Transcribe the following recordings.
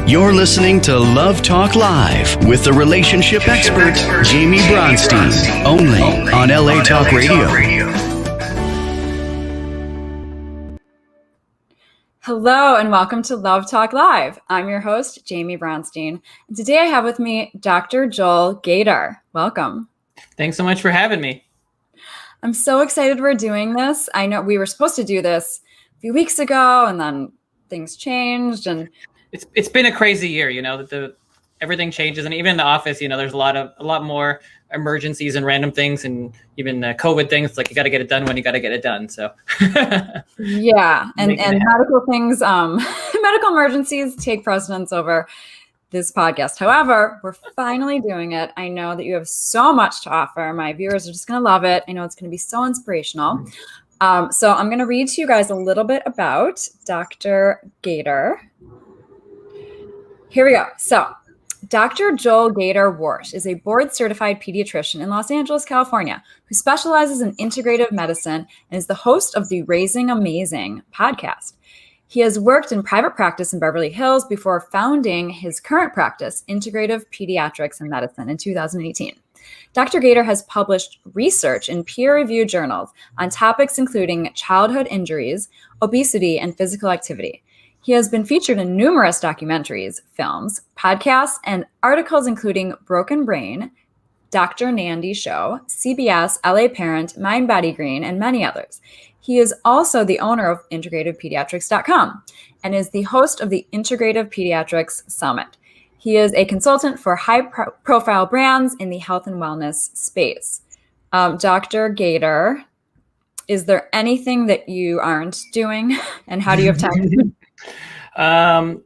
You're listening to Love Talk Live with the relationship expert, Jamie Bronstein, only on LA Talk Radio. Hello and welcome to Love Talk Live. I'm your host, Jamie Bronstein. And today I have with me Dr. Joel Gator. Welcome. Thanks so much for having me. I'm so excited we're doing this. I know we were supposed to do this a few weeks ago and then things changed, and it's been a crazy year, that everything changes, and even in the office, there's a lot more emergencies and random things, and even COVID things. It's like you got to get it done when you got to get it done. So yeah, and medical things, medical emergencies take precedence over this podcast. However, we're finally doing it. I know that you have so much to offer. My viewers are just going to love it. I know it's going to be so inspirational. So I'm going to read to you guys a little bit about Dr. Gator. Here we go. So Dr. Joel Gator Warsh is a board-certified pediatrician in Los Angeles, California, who specializes in integrative medicine and is the host of the Raising Amazing podcast. He has worked in private practice in Beverly Hills before founding his current practice, Integrative Pediatrics and Medicine, in 2018. Dr. Gator has published research in peer-reviewed journals on topics including childhood injuries, obesity, and physical activity. He has been featured in numerous documentaries, films, podcasts, and articles including Broken Brain, Dr. Nandi Show, CBS, LA Parent, MindBodyGreen, and many others. He is also the owner of IntegrativePediatrics.com and is the host of the Integrative Pediatrics Summit. He is a consultant for high-profile brands in the health and wellness space. Dr. Gator, is there anything that you aren't doing, and how do you have time? I'm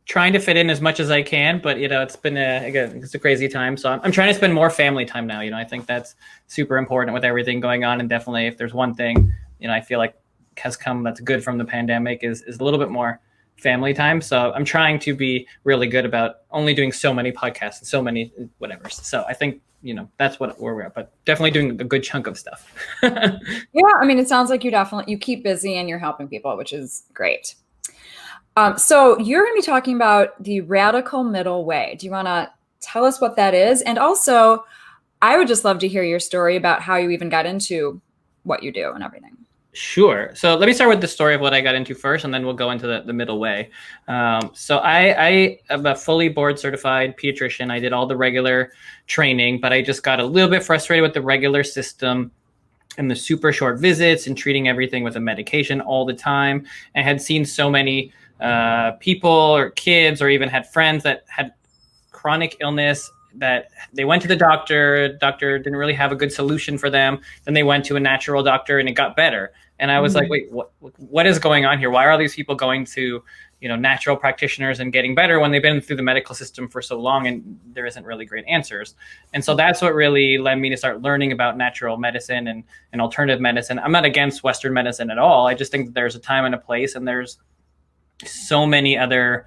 trying to fit in as much as I can, but it's been it's a crazy time. So I'm trying to spend more family time now. I think that's super important with everything going on, and definitely if there's one thing I feel like has come that's good from the pandemic is a little bit more family time. So I'm trying to be really good about only doing so many podcasts and so many whatever. So I think that's where we're at, but definitely doing a good chunk of stuff. Yeah, I mean, it sounds like you keep busy and you're helping people, which is great. So you're going to be talking about the radical middle way. Do you want to tell us what that is? And also, I would just love to hear your story about how you even got into what you do and everything. Sure. So let me start with the story of what I got into first, and then we'll go into the middle way. So I am a fully board certified pediatrician. I did all the regular training, but I just got a little bit frustrated with the regular system and the super short visits and treating everything with a medication all the time. I had seen so many people or kids or even had friends that had chronic illness that they went to the doctor didn't really have a good solution for them. Then they went to a natural doctor and it got better. And I was like, wait, what is going on here? Why are all these people going to, natural practitioners and getting better when they've been through the medical system for so long and there isn't really great answers? And so that's what really led me to start learning about natural medicine and alternative medicine. I'm not against Western medicine at all. I just think that there's a time and a place, and there's so many other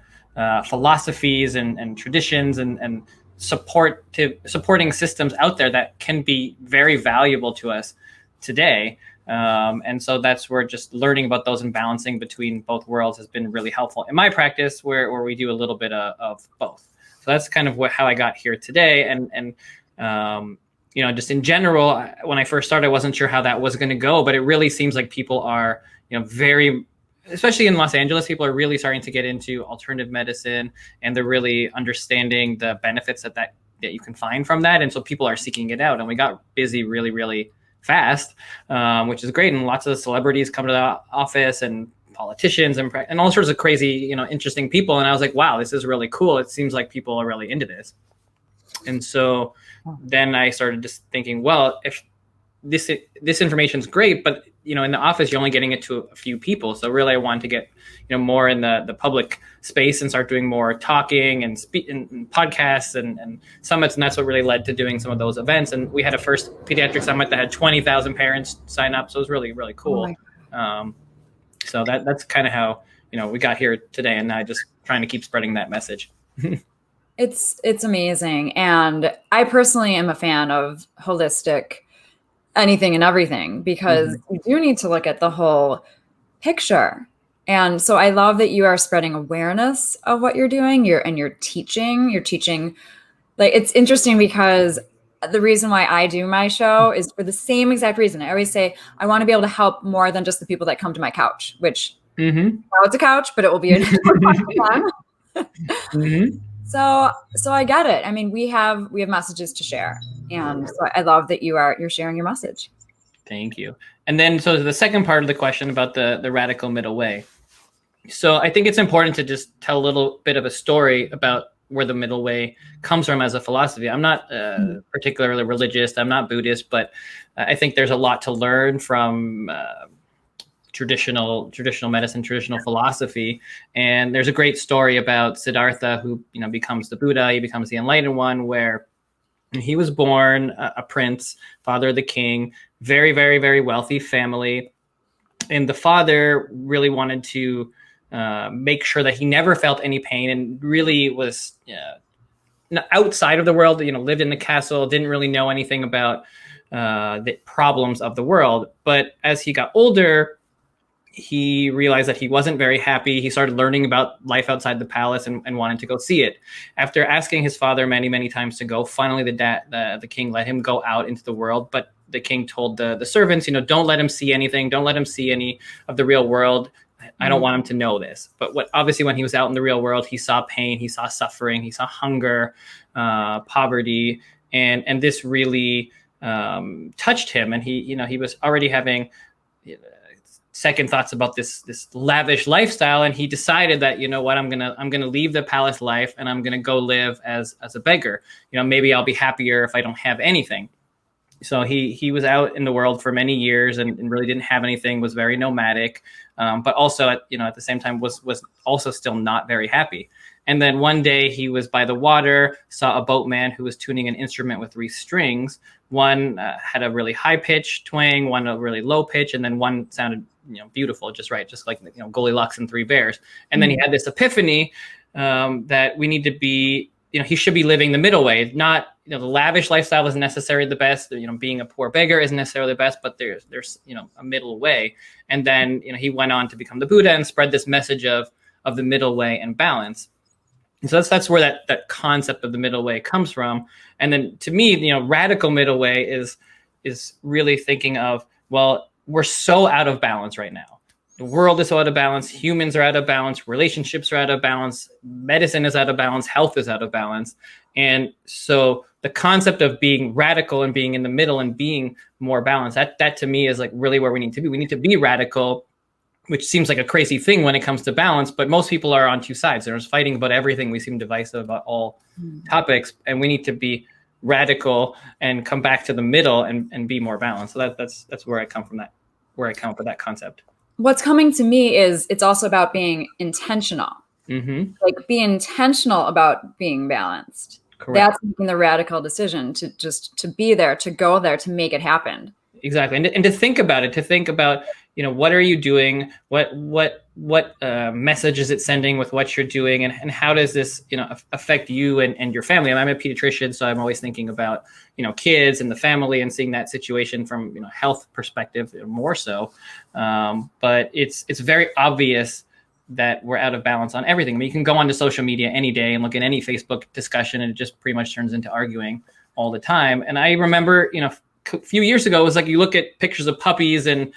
philosophies and traditions and supporting systems out there that can be very valuable to us today. And so that's where just learning about those and balancing between both worlds has been really helpful in my practice, where we do a little bit of both. So that's kind of how I got here today. And just in general, when I first started, I wasn't sure how that was going to go, but it really seems like people are, especially in Los Angeles, people are really starting to get into alternative medicine, and they're really understanding the benefits that you can find from that. And so people are seeking it out, and we got busy really, really fast, which is great. And lots of celebrities come to the office, and politicians and all sorts of crazy, interesting people. And I was like, wow, this is really cool. It seems like people are really into this. And so then I started just thinking, well, if this information is great, but in the office, you're only getting it to a few people. So really I wanted to get, more in the public space and start doing more talking and podcasts and summits. And that's what really led to doing some of those events. And we had a first pediatric summit that had 20,000 parents sign up. So it was really, really cool. So that's kind of how, we got here today, and now just trying to keep spreading that message. It's amazing. And I personally am a fan of holistic anything and everything, because you do need to look at the whole picture. And so I love that you are spreading awareness of what you're doing. You're teaching. Like, it's interesting because the reason why I do my show is for the same exact reason. I always say I want to be able to help more than just the people that come to my couch, which now it's a couch, but it will be a So I get it. I mean, we have messages to share, and so I love that you're sharing your message. Thank you. And then, so the second part of the question about the radical middle way. So I think it's important to just tell a little bit of a story about where the middle way comes from as a philosophy. I'm not particularly religious. I'm not Buddhist, but I think there's a lot to learn from traditional medicine, traditional philosophy. And there's a great story about Siddhartha, who becomes the Buddha. He becomes the enlightened one, where he was born a prince, father of the king, very, very, very wealthy family. And the father really wanted to make sure that he never felt any pain, and really was outside of the world, lived in the castle, didn't really know anything about the problems of the world. But as he got older, he realized that he wasn't very happy. He started learning about life outside the palace and wanted to go see it. After asking his father many, many times to go, finally the king let him go out into the world. But the king told the servants, don't let him see anything. Don't let him see any of the real world. I don't want him to know this. But obviously when he was out in the real world, he saw pain, he saw suffering, he saw hunger, poverty, and this really touched him. And he was already having second thoughts about this lavish lifestyle, and he decided that, I'm gonna leave the palace life, and I'm gonna go live as a beggar. Maybe I'll be happier if I don't have anything. So he was out in the world for many years and really didn't have anything, was very nomadic, but also at the same time was also still not very happy. And then one day he was by the water, saw a boatman who was tuning an instrument with 3 strings. One had a really high pitch twang, one a really low pitch, and then one sounded beautiful, just right, just like Goldilocks and 3 Bears. And then he had this epiphany that we need to be, he should be living the middle way. Not the lavish lifestyle isn't necessarily the best. Being a poor beggar isn't necessarily the best, but there's a middle way. And then he went on to become the Buddha and spread this message of the middle way and balance. And so that's where that concept of the middle way comes from. And then to me, radical middle way is really thinking of, well, we're so out of balance right now. The world is so out of balance. Humans are out of balance. Relationships are out of balance. Medicine is out of balance. Health is out of balance. And so the concept of being radical and being in the middle and being more balanced, that to me is like really where we need to be. We need to be radical, which seems like a crazy thing when it comes to balance, but most people are on 2 sides. They're just fighting about everything. We seem divisive about all topics, and we need to be radical and come back to the middle and be more balanced. So that's where I come from, where I come up with that concept. What's coming to me is it's also about being intentional. Like, be intentional about being balanced. Correct. That's making the radical decision to be there, to go there, to make it happen. Exactly. And to think about it, what are you doing? What message is it sending with what you're doing? And how does this, affect you and your family? And I'm a pediatrician, so I'm always thinking about, kids and the family and seeing that situation from, health perspective more so. But it's very obvious that we're out of balance on everything. I mean, you can go onto social media any day and look at any Facebook discussion, and it just pretty much turns into arguing all the time. And I remember, a few years ago, it was like you look at pictures of puppies and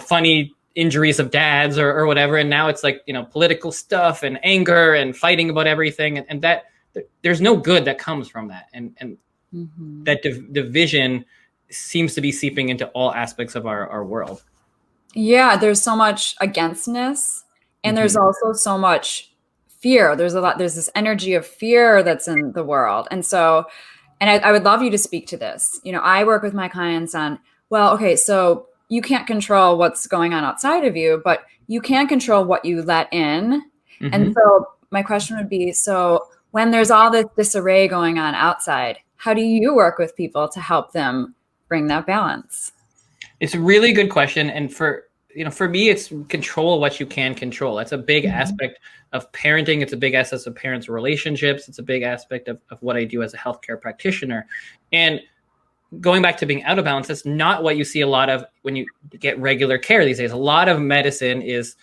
funny injuries of dads or whatever, and now it's like political stuff and anger and fighting about everything, and that there's no good that comes from that, and that division seems to be seeping into all aspects of our world. Yeah, there's so much againstness, and there's also so much fear. There's this energy of fear that's in the world, and so. And I would love you to speak to this. I work with my clients on, well, okay, so you can't control what's going on outside of you, but you can control what you let in. And so my question would be, so when there's all this disarray going on outside, how do you work with people to help them bring that balance? It's a really good question. And for me, it's control what you can control. That's a big aspect of parenting. It's a big aspect of parents' relationships. It's a big aspect of what I do as a healthcare practitioner. And going back to being out of balance, that's not what you see a lot of when you get regular care these days. A lot of medicine is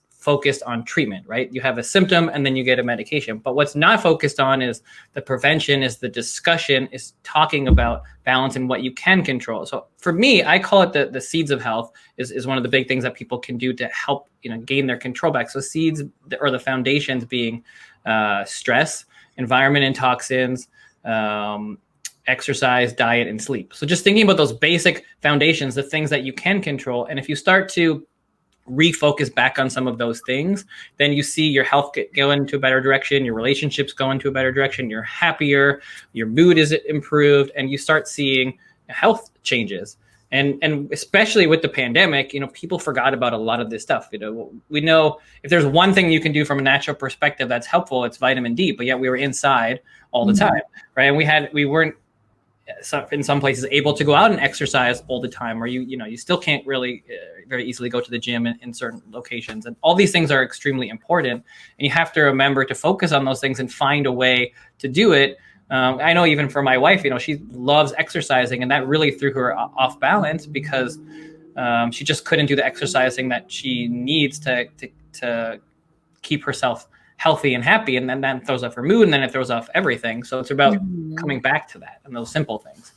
focused on treatment, right? You have a symptom and then you get a medication. But what's not focused on is the prevention, is the discussion, is talking about balance and what you can control. So for me, I call it the seeds of health is one of the big things that people can do to help, gain their control back. So seeds, or the foundations, being stress, environment and toxins, exercise, diet, and sleep. So just thinking about those basic foundations, the things that you can control. And if you start to refocus back on some of those things, then you see your health go into a better direction, your relationships go into a better direction, you're happier, your mood is improved, and you start seeing health changes. And especially with the pandemic, people forgot about a lot of this stuff. We know if there's one thing you can do from a natural perspective that's helpful, it's vitamin D, but yet we were inside all the time, right? And we weren't in some places able to go out and exercise all the time, or you still can't really very easily go to the gym in certain locations. And all these things are extremely important, and you have to remember to focus on those things and find a way to do it. I know even for my wife, she loves exercising, and that really threw her off balance because she just couldn't do the exercising that she needs to keep herself healthy and happy, and then that throws off her mood, and then it throws off everything. So it's about coming back to that and those simple things.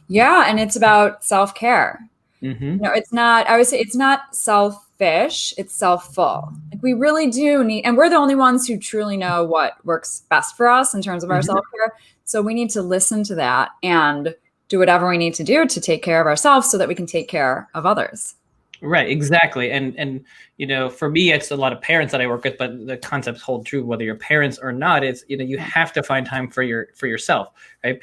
Yeah, and it's about self-care. It's not, I would say it's not selfish, it's self-full. Like we really do need, and we're the only ones who truly know what works best for us in terms of our self-care. So we need to listen to that and do whatever we need to do to take care of ourselves so that we can take care of others. Right, exactly. And for me, it's a lot of parents that I work with, but the concepts hold true whether you're parents or not. It's, you have to find time for yourself, right?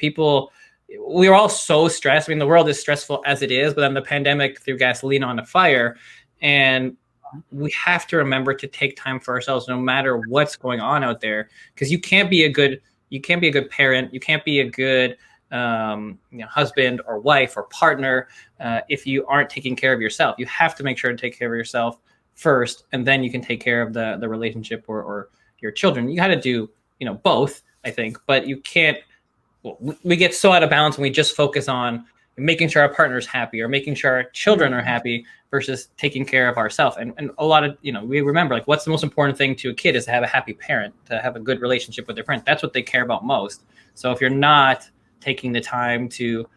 We're all so stressed. I mean, the world is stressful as it is, but then the pandemic threw gasoline on the fire, and we have to remember to take time for ourselves no matter what's going on out there, because you can't be a good parent. You can't be a good husband or wife or partner if you aren't taking care of yourself. You have to make sure to take care of yourself first, and then you can take care of the relationship or your children. You got to do both, I think, but you can't. We get so out of balance when we just focus on making sure our partner's happy or making sure our children are happy versus taking care of ourselves. And a lot of, we remember, like, what's the most important thing to a kid is to have a happy parent, to have a good relationship with their parent. That's what they care about most. So if you're not taking the time to,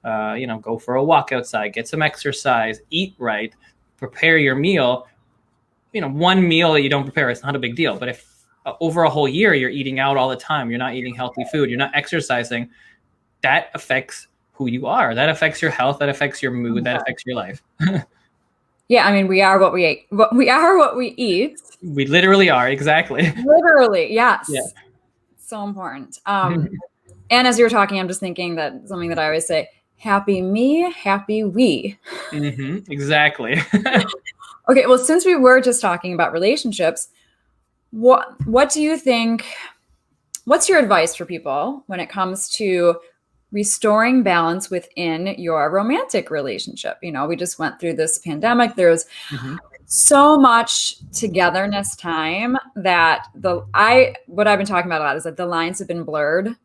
go for a walk outside, get some exercise, eat right, prepare your meal, one meal that you don't prepare, it's not a big deal. But if over a whole year, you're eating out all the time, you're not eating healthy food, you're not exercising, that affects who you are. That affects your health. That affects your mood. That affects your life. Yeah. I mean, we are what we eat. We are what we eat. We literally are. Exactly. Literally. Yes. Yeah. So important. And as you were talking, I'm just thinking that something that I always say, happy me, happy we. Exactly. Okay. Well, since we were just talking about relationships, what do you think, what's your advice for people when it comes to restoring balance within your romantic relationship? We just went through this pandemic. There's so much togetherness time that what I've been talking about a lot is that the lines have been blurred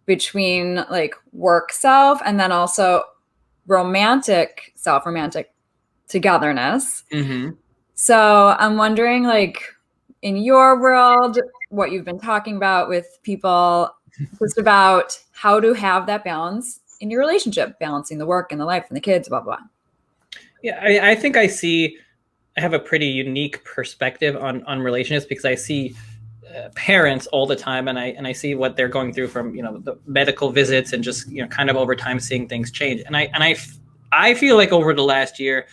between like work self and then also romantic togetherness. So I'm wondering, like, in your world, what you've been talking about with people, just about how to have that balance in your relationship, balancing the work and the life and the kids, blah, blah. Yeah, I think I have a pretty unique perspective on relationships, because I see parents all the time, and I see what they're going through from the medical visits and just kind of over time seeing things change. And I feel like over the last year,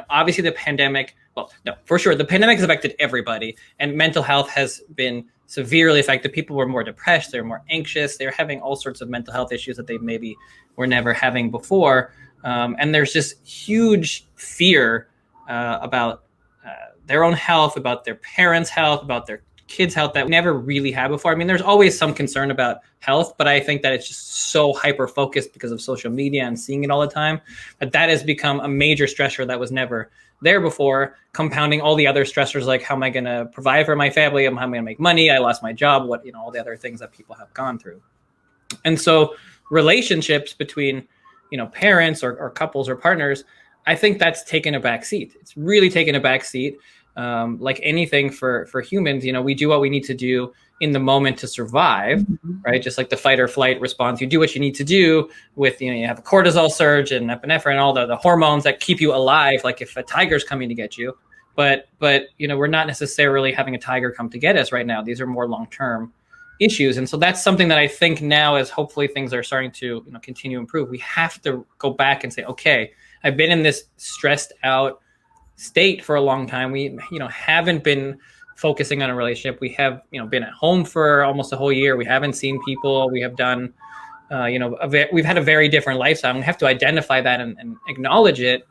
obviously the pandemic. Well, no, for sure, the pandemic has affected everybody, and mental health has been severely affected. People were more depressed, they're more anxious, they're having all sorts of mental health issues that they maybe were never having before. And there's just huge fear about their own health, about their parents' health, about their kids' health that we never really had before. I mean, there's always some concern about health, but I think that it's just so hyper-focused because of social media and seeing it all the time, that has become a major stressor that was never there before, compounding all the other stressors, like how am I going to provide for my family? How am I going to make money? I lost my job. All the other things that people have gone through. And so relationships between parents or couples or partners, I think that's taken a back seat. It's really taken a back seat. Like anything for humans, we do what we need to do in the moment to survive, right? Just like the fight or flight response, you do what you need to do with, you have a cortisol surge and epinephrine and all the hormones that keep you alive. Like if a tiger's coming to get you, but we're not necessarily having a tiger come to get us right now. These are more long-term issues. And so that's something that I think now, as hopefully things are starting to continue to improve, we have to go back and say, okay, I've been in this stressed out state for a long time. We, haven't been focusing on a relationship. We have, been at home for almost a whole year. We haven't seen people. We have done, we've had a very different lifestyle. We have to identify that and acknowledge it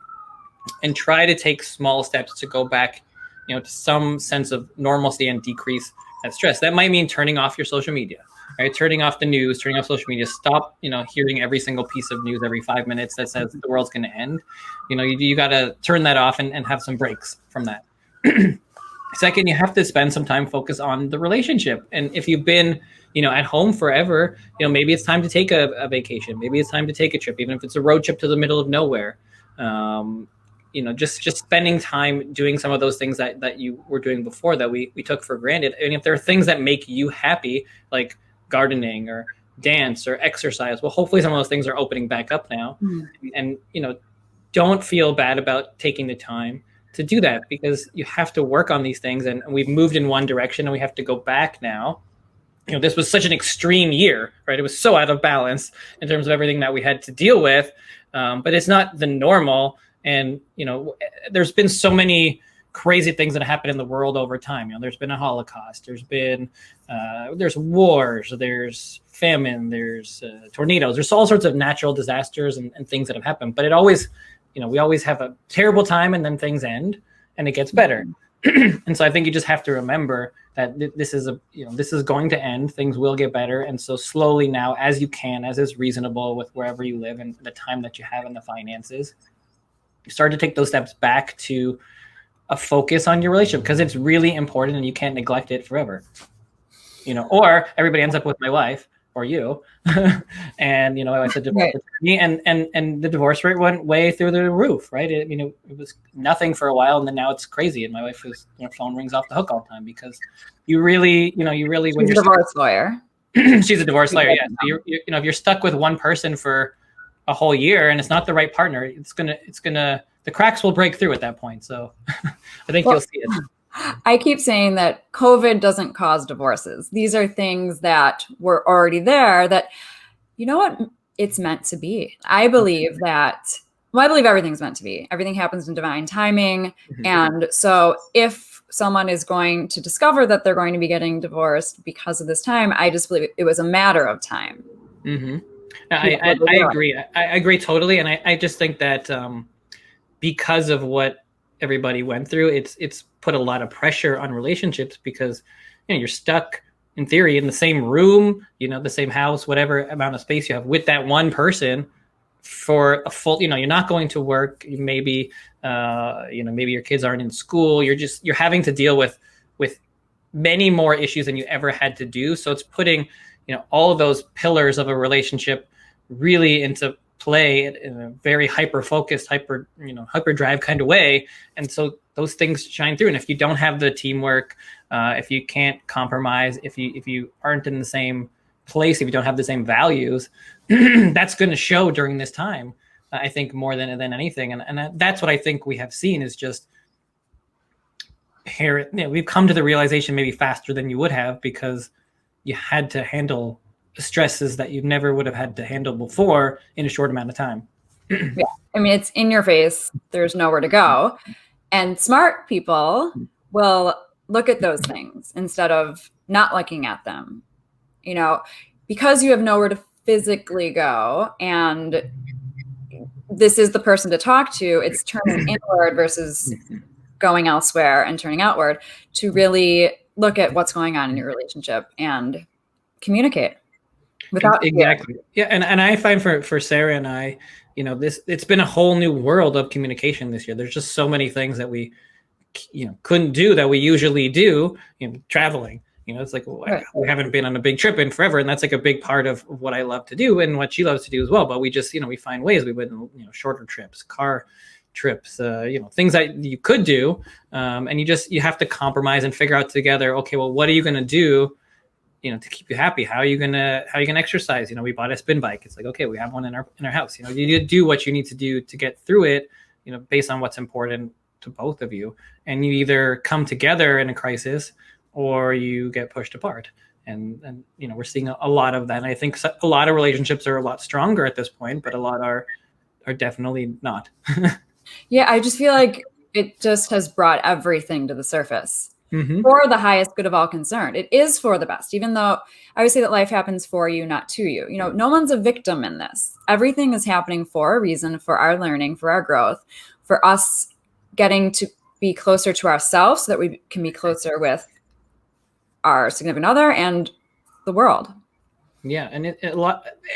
and try to take small steps to go back, to some sense of normalcy and decrease that stress. That might mean turning off your social media, right? Turning off the news, turning off social media. Stop, hearing every single piece of news every 5 minutes that says the world's going to end. You got to turn that off and have some breaks from that. Second, you have to spend some time focused on the relationship. And if you've been, at home forever, maybe it's time to take a vacation. Maybe it's time to take a trip, even if it's a road trip to the middle of nowhere. Just spending time doing some of those things that you were doing before that we took for granted. And if there are things that make you happy, like gardening or dance or exercise, well, hopefully some of those things are opening back up now. And, don't feel bad about taking the time to do that, because you have to work on these things, and we've moved in one direction and we have to go back now. This was such an extreme year, right? It was so out of balance in terms of everything that we had to deal with. But it's not the normal. And, there's been so many crazy things that happen in the world over time. There's been a Holocaust, there's wars, there's famine, there's tornadoes, there's all sorts of natural disasters and things that have happened. But it always, we always have a terrible time and then things end and it gets better. And so I think you just have to remember that this is going to end. Things will get better. And so slowly now, as you can, as is reasonable with wherever you live and the time that you have and the finances, you start to take those steps back to a focus on your relationship, because it's really important and you can't neglect it forever. Or everybody ends up with my wife or you. And, I said divorce attorney, and the divorce rate went way through the roof, right? It was nothing for a while, and then now it's crazy. And my wife is, phone rings off the hook all the time, because you really, when you're a divorce lawyer. She's a divorce lawyer. Yeah. So if you're stuck with one person for a whole year and it's not the right partner, it's gonna the cracks will break through at that point. So I think you'll see it. I keep saying that COVID doesn't cause divorces. These are things that were already there that, it's meant to be. I believe everything's meant to be. Everything happens in divine timing. Mm-hmm. And so if someone is going to discover that they're going to be getting divorced because of this time, I just believe it was a matter of time. Mm-hmm. I agree. I agree totally. And I just think that because of what everybody went through, it's put a lot of pressure on relationships, because you're stuck in theory in the same room, the same house, whatever amount of space you have with that one person for a full, you're not going to work. Maybe maybe your kids aren't in school. You're having to deal with many more issues than you ever had to do. So it's putting all of those pillars of a relationship really into play in a very hyper-focused, hyper-drive kind of way. And so those things shine through. And if you don't have the teamwork, if you can't compromise, if you aren't in the same place, if you don't have the same values, that's going to show during this time, I think, more than anything. And that's what I think we have seen is just here. We've come to the realization maybe faster than you would have, because you had to handle stresses that you never would have had to handle before in a short amount of time. Yeah. I mean, it's in your face. There's nowhere to go. And smart people will look at those things instead of not looking at them, because you have nowhere to physically go. And this is the person to talk to. It's turning inward versus going elsewhere and turning outward to really look at what's going on in your relationship and communicate. Exactly. Yeah. And I find for Sarah and I, it's been a whole new world of communication this year. There's just so many things that we, couldn't do that we usually do, traveling It's like, well, Right. we haven't been on a big trip in forever. And that's like a big part of what I love to do and what she loves to do as well. But we just, we find ways. We went, shorter trips, car trips, things that you could do. And you have to compromise and figure out together, okay, well, what are you going to do, to keep you happy? How are you going to exercise? We bought a spin bike. It's like, okay, we have one in our house. You need to do what you need to do to get through it, based on what's important to both of you. And you either come together in a crisis or you get pushed apart. And we're seeing a lot of that. And I think a lot of relationships are a lot stronger at this point, but a lot are definitely not. Yeah, I just feel like it just has brought everything to the surface for the highest good of all concerned. It is for the best, even though I would say that life happens for you, not to you. No one's a victim in this. Everything is happening for a reason, for our learning, for our growth, for us getting to be closer to ourselves so that we can be closer with our significant other and the world. Yeah, and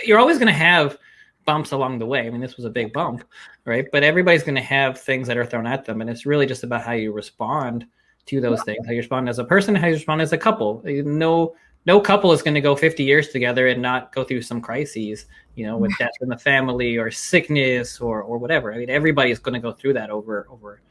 you're always going to have bumps along the way. I mean, this was a big bump, right? But everybody's going to have things that are thrown at them, and it's really just about how you respond to those things, how you respond as a person, how you respond as a couple. No couple is going to go 50 years together and not go through some crises, with death in the family or sickness or whatever. I mean, everybody's going to go through that over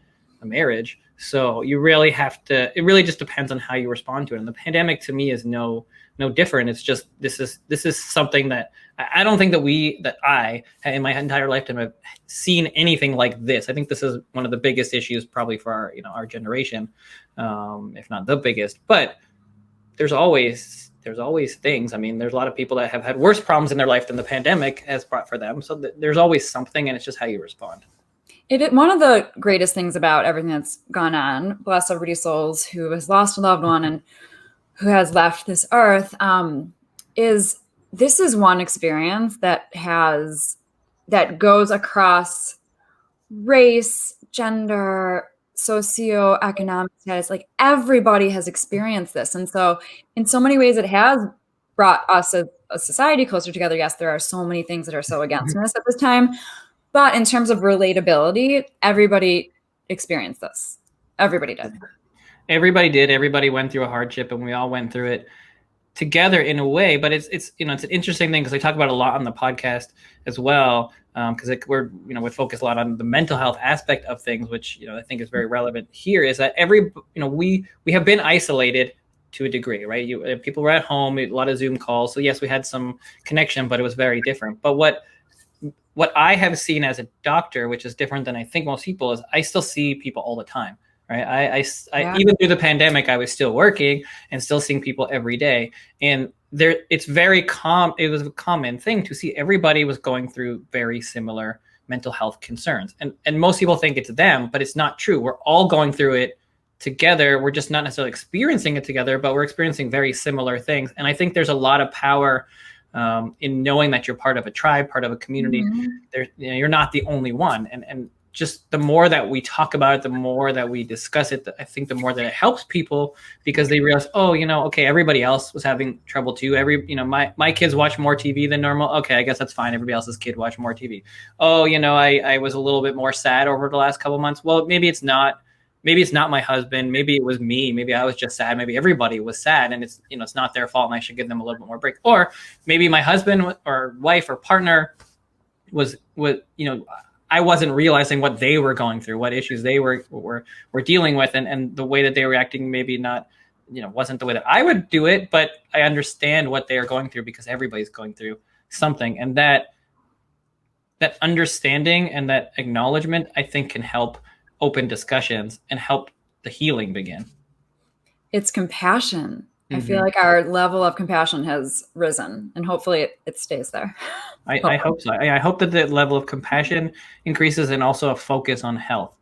a marriage. So you really have to, it really just depends on how you respond to it. And the pandemic to me is no different. It's just, this is something that I don't think that I in my entire lifetime have seen anything like this. I think this is one of the biggest issues probably for our generation, if not the biggest. But there's always things. I mean, there's a lot of people that have had worse problems in their life than the pandemic has brought for them. So there's always something, and it's just how you respond. One of the greatest things about everything that's gone on, bless everybody's souls who has lost a loved one and who has left this earth, is this is one experience that goes across race, gender, socioeconomic status. Like, everybody has experienced this. And so in so many ways, it has brought us as a society closer together. Yes, there are so many things that are so against us at this time. But in terms of relatability, everybody experienced this. Everybody did. Everybody did. Everybody went through a hardship, and we all went through it together in a way. But it's it's an interesting thing, because I talk about it a lot on the podcast as well. Because we focus a lot on the mental health aspect of things, which I think is very relevant here. Is that we have been isolated to a degree, right? People were at home, a lot of Zoom calls. So yes, we had some connection, but it was very different. But what I have seen as a doctor, which is different than I think most people, is I still see people all the time, right? I even through the pandemic, I was still working and still seeing people every day. And it's very it was a common thing to see everybody was going through very similar mental health concerns. And most people think it's them, but it's not true. We're all going through it together. We're just not necessarily experiencing it together, but we're experiencing very similar things. And I think there's a lot of power in knowing that you're part of a tribe, part of a community. You're not the only one. And just the more that we talk about it, the more that we discuss it, I think the more that it helps people, because they realize, okay, everybody else was having trouble too. My kids watch more TV than normal. Okay, I guess that's fine. Everybody else's kid watch more TV. I was a little bit more sad over the last couple of months. Well, maybe it's not my husband. Maybe it was me. Maybe I was just sad. Maybe everybody was sad, and it's not their fault, and I should give them a little bit more break. Or maybe my husband or wife or partner was I wasn't realizing what they were going through, what issues they were dealing with, and the way that they were acting maybe not, wasn't the way that I would do it, but I understand what they are going through, because everybody's going through something. And that understanding and that acknowledgement, I think, can help open discussions and help the healing begin. It's compassion. I feel like our level of compassion has risen, and hopefully it stays there. I hope so. I hope that the level of compassion increases, and also a focus on health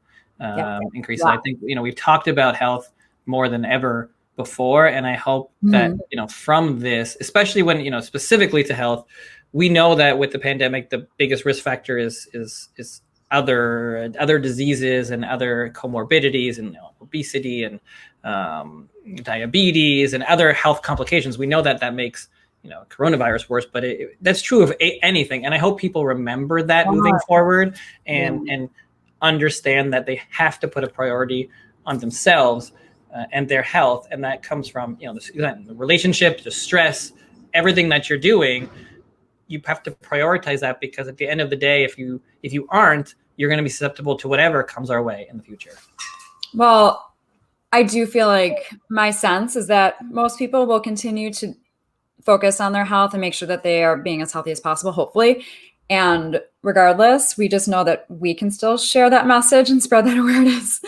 increases. Yeah. I think, we've talked about health more than ever before. And I hope that, from this, especially when, specifically to health, we know that with the pandemic, the biggest risk factor is other diseases and other comorbidities, and obesity and diabetes and other health complications. We know that makes coronavirus worse, but that's true of anything. And I hope people remember that moving forward, and understand that they have to put a priority on themselves, and their health. And that comes from, the relationship, the stress, everything that you're doing. You have to prioritize that, because at the end of the day, if you aren't, you're going to be susceptible to whatever comes our way in the future. Well, I do feel like my sense is that most people will continue to focus on their health and make sure that they are being as healthy as possible, hopefully. And regardless, we just know that we can still share that message and spread that awareness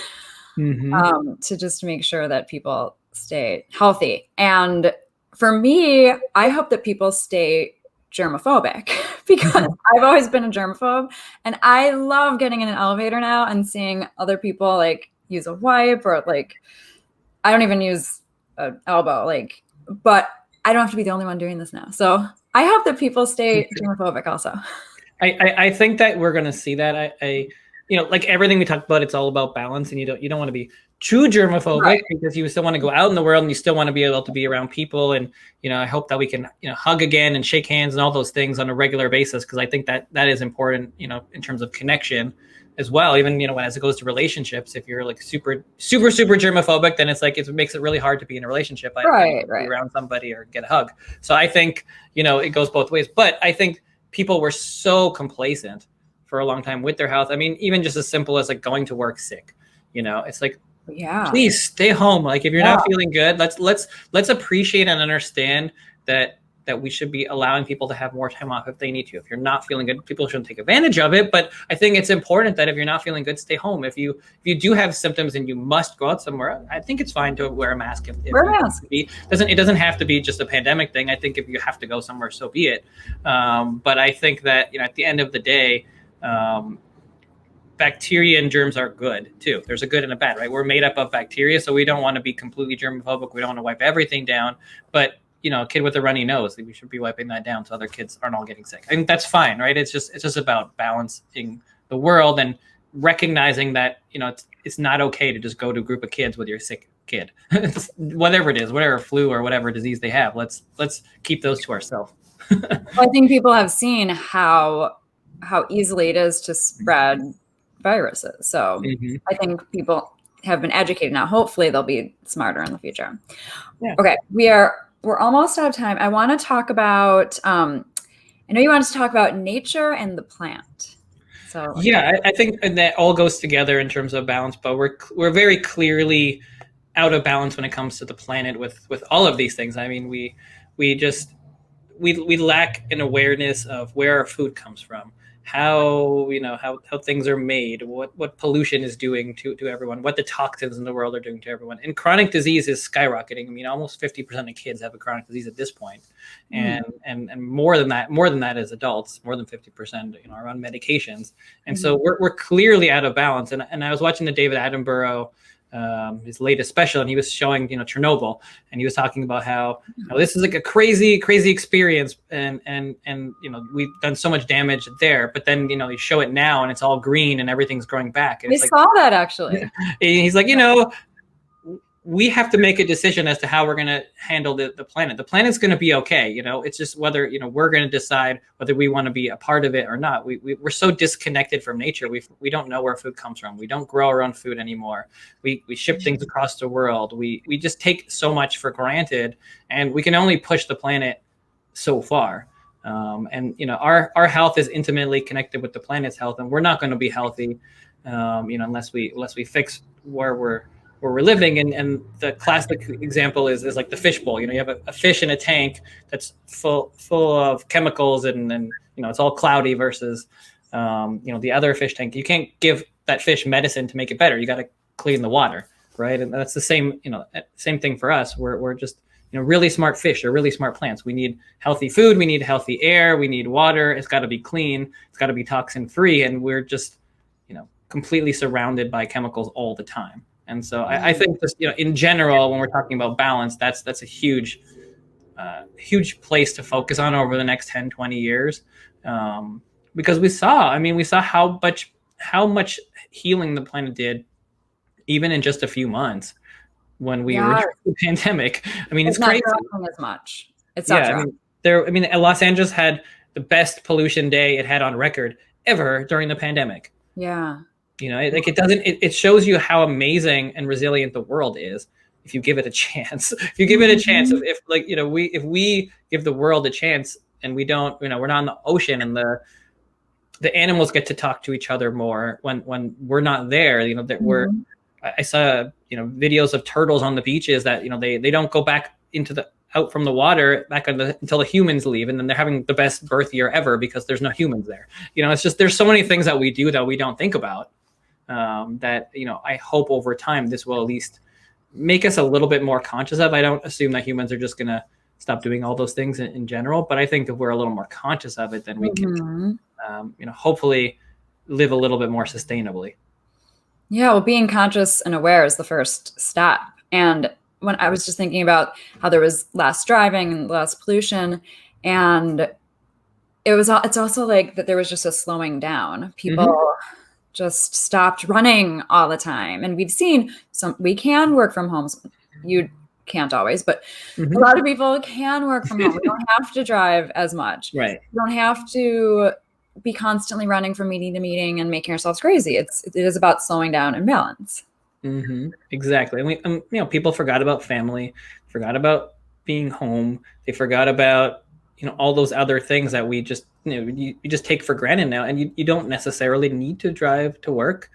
to just make sure that people stay healthy. And for me, I hope that people stay germophobic, because I've always been a germaphobe, and I love getting in an elevator now and seeing other people like use a wipe, or like, I don't even use an elbow, like, but I don't have to be the only one doing this now. So I hope that people stay germophobic also. I think that we're going to see that. I like everything we talked about, it's all about balance, and you don't want to be too germophobic, right? Because you still want to go out in the world, and you still want to be able to be around people. And, I hope that we can, hug again and shake hands and all those things on a regular basis, because I think that is important, in terms of connection as well. Even, as it goes to relationships, if you're like super, super, super germophobic, then it's like, it makes it really hard to be in a relationship. Right. Be around somebody or get a hug. So I think, it goes both ways. But I think people were so complacent for a long time with their health. I mean, even just as simple as like going to work sick, it's like, please stay home. Like, if you're not feeling good, let's appreciate and understand that we should be allowing people to have more time off if they need to. If you're not feeling good, people shouldn't take advantage of it. But I think it's important that if you're not feeling good, stay home. If you do have symptoms and you must go out somewhere, I think it's fine to wear a mask. Wear a mask. It doesn't have to be just a pandemic thing. I think if you have to go somewhere, so be it. But I think that, at the end of the day, bacteria and germs are good too. There's a good and a bad, right? We're made up of bacteria, so we don't want to be completely germophobic. We don't want to wipe everything down. But a kid with a runny nose, we should be wiping that down so other kids aren't all getting sick. I think that's fine, right? It's just about balancing the world and recognizing that it's not okay to just go to a group of kids with your sick kid, whatever it is, whatever flu or whatever disease they have. Let's keep those to ourselves. I think people have seen how easily it is to spread viruses. So I think people have been educated now. Hopefully they'll be smarter in the future. Yeah. Okay. We're almost out of time. I want to talk about, I know you wanted to talk about nature and the plant. So I think that all goes together in terms of balance, but we're very clearly out of balance when it comes to the planet with all of these things. I mean, we lack an awareness of where our food comes from, how things are made, what pollution is doing to everyone, what the toxins in the world are doing to everyone. And chronic disease is skyrocketing. I mean, almost 50% of kids have a chronic disease at this point. And more than that as adults, more than 50%, are on medications. And so we're clearly out of balance. And I was watching the David Attenborough, his latest special, and he was showing, Chernobyl, and he was talking about how this is like a crazy experience, and we've done so much damage there, but then you show it now and it's all green and everything's growing back. And we saw that actually. He's like, we have to make a decision as to how we're going to handle the planet. The planet's going to be okay. It's just whether, we're going to decide whether we want to be a part of it or not. We're so disconnected from nature. We don't know where food comes from. We don't grow our own food anymore. We ship things across the world. We just take so much for granted, and we can only push the planet so far. And our health is intimately connected with the planet's health, and we're not going to be healthy, unless we fix where we're living. And the classic example is like the fish bowl. You have a fish in a tank that's full of chemicals, and it's all cloudy versus the other fish tank. You can't give that fish medicine to make it better. You got to clean the water, right? And that's the same thing for us. We're just really smart fish or really smart plants. We need healthy food, we need healthy air, we need water. It's got to be clean, it's got to be toxin free, and we're just completely surrounded by chemicals all the time. And so I think just, in general, when we're talking about balance, that's a huge place to focus on over the next 10, 20 years. Because we saw how much healing the planet did, even in just a few months when we were in the pandemic. I mean, it's crazy. Not as much. It's not Los Angeles had the best pollution day it had on record ever during the pandemic. Yeah. It shows you how amazing and resilient the world is. if you give it a chance. If you give it a chance, if like, you know, if we give the world a chance and we don't, you know, we're not in the ocean and the animals get to talk to each other more when we're not there, you know, that I saw, you know, videos of turtles on the beaches that, you know, they don't go back out from the water until the humans leave. And then they're having the best birth year ever because there's no humans there. You know, it's just, there's so many things that we do that we don't think about, that, you know, I hope over time this will at least make us a little bit more conscious of. I don't assume that humans are just going to stop doing all those things in general, but I think if we're a little more conscious of it, then we can, you know, hopefully live a little bit more sustainably. Yeah, well, being conscious and aware is the first step. And when I was just thinking about how there was less driving and less pollution, and it's also like that there was just a slowing down. People just stopped running all the time. And we've seen we can work from home. You can't always, but a lot of people can work from home. We don't have to drive as much. Right. We don't have to be constantly running from meeting to meeting and making ourselves crazy. It is about slowing down and balance. Exactly. And you know, people forgot about family, forgot about being home. They forgot about, you know, all those other things that we just, you know, you just take for granted now. And you don't necessarily need to drive to work.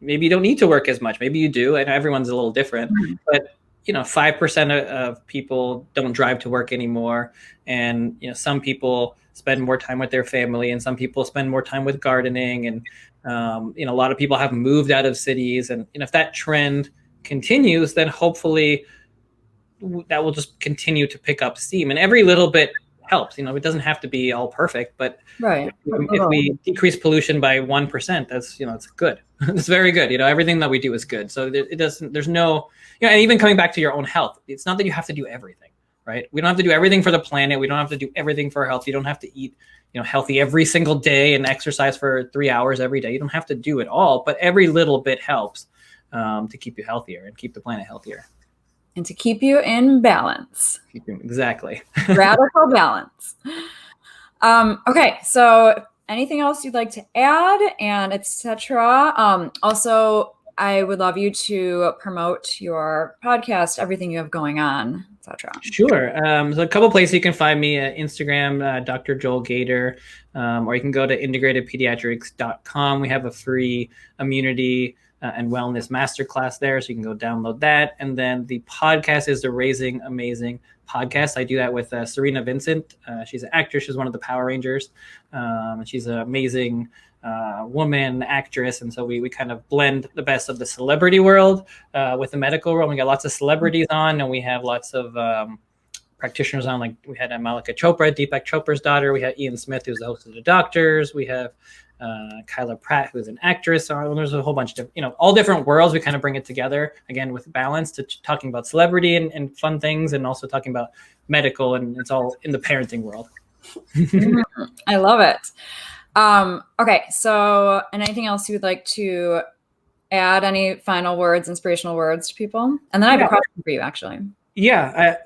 Maybe you don't need to work as much. Maybe you do. And everyone's a little different, but you know, 5% of people don't drive to work anymore. And, you know, some people spend more time with their family and some people spend more time with gardening. And, you know, a lot of people have moved out of cities. And, you know, if that trend continues, then hopefully that will just continue to pick up steam. And every little bit helps. You know, it doesn't have to be all perfect, but if we decrease pollution by 1%, that's, you know, it's good. It's very good. You know, everything that we do is good. So there's no, you know, and even coming back to your own health, it's not that you have to do everything, right? We don't have to do everything for the planet. We don't have to do everything for health. You don't have to eat, you know, healthy every single day and exercise for 3 hours every day. You don't have to do it all, but every little bit helps to keep you healthier and keep the planet healthier. And to keep you in balance. Exactly. Radical balance. Okay, so anything else you'd like to add and etc. Also, I would love you to promote your podcast, everything you have going on, etc. Sure. So a couple places you can find me at Instagram, Dr. Joel Gator, or you can go to integratedpediatrics.com. We have a free immunity and wellness masterclass there, so you can go download that. And then the podcast is the Raising Amazing podcast. I do that with Serena Vincent. She's an actress. She's one of the Power Rangers. She's an amazing woman, actress. And so we kind of blend the best of the celebrity world with the medical world. We got lots of celebrities on, and we have lots of practitioners on. Like we had Malika Chopra, Deepak Chopra's daughter. We had Ian Smith, who's the host of The Doctors. We have Kyla Pratt, who's an actress. So there's a whole bunch of, you know, all different worlds. We kind of bring it together again with balance to talking about celebrity and fun things, and also talking about medical, and it's all in the parenting world. I love it. Okay. So anything else you would like to add? Any final words, inspirational words to people? And then I have a question for you, actually. Yeah.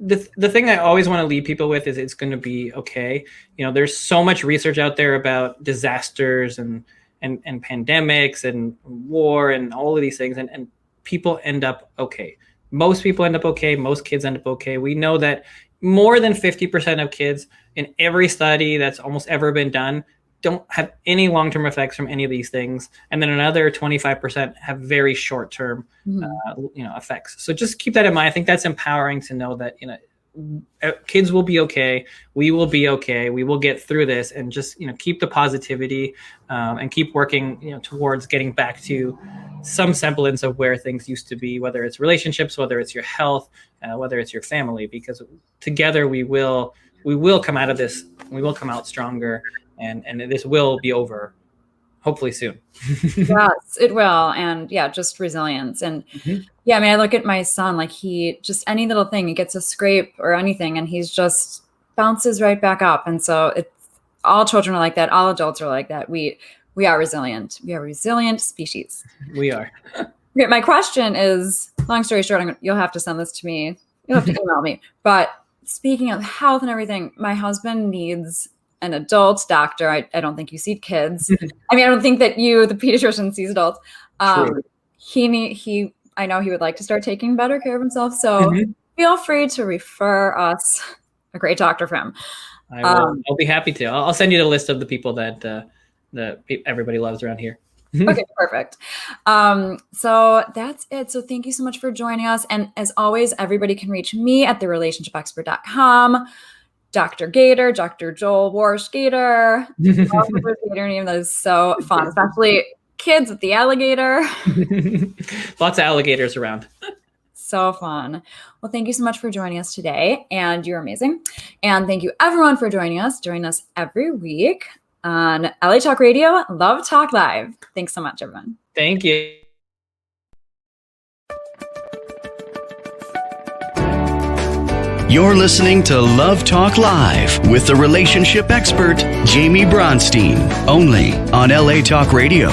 The thing I always want to leave people with is it's going to be okay. You know, there's so much research out there about disasters and pandemics and war and all of these things. And people end up okay. Most people end up okay. Most kids end up okay. We know that more than 50% of kids in every study that's almost ever been done don't have any long-term effects from any of these things. And then another 25% have very short-term, effects. So just keep that in mind. I think that's empowering to know that, you know, kids will be okay. We will be okay. We will get through this, and just, you know, keep the positivity and keep working, you know, towards getting back to some semblance of where things used to be, whether it's relationships, whether it's your health, whether it's your family, because together we will come out of this. We will come out stronger. And this will be over, hopefully soon. Yes, it will. And yeah, just resilience. And yeah, I mean, I look at my son, like he just, any little thing, he gets a scrape or anything, and he's just bounces right back up. And so it's, all children are like that. All adults are like that. We are resilient. We are a resilient species. We are. Okay, my question is, long story short, you'll have to send this to me. You'll have to email me. But speaking of health and everything, my husband needs an adult doctor. I don't think you see kids. I mean, I don't think that the pediatrician sees adults. He I know he would like to start taking better care of himself. So feel free to refer us a great doctor for him. I'll be happy to. I'll send you the list of the people that everybody loves around here. Okay, perfect. So that's it. So thank you so much for joining us. And as always, everybody can reach me at therelationshipexpert.com. Dr. Gator, Dr. Joel Warsh Gator. Gator name, that is so fun, especially kids with the alligator. Lots of alligators around. So fun. Well, thank you so much for joining us today. And you're amazing. And thank you everyone for joining us. Join us every week on LA Talk Radio, Love Talk Live. Thanks so much, everyone. Thank you. You're listening to Love Talk Live with the relationship expert, Jamie Bronstein, only on LA Talk Radio.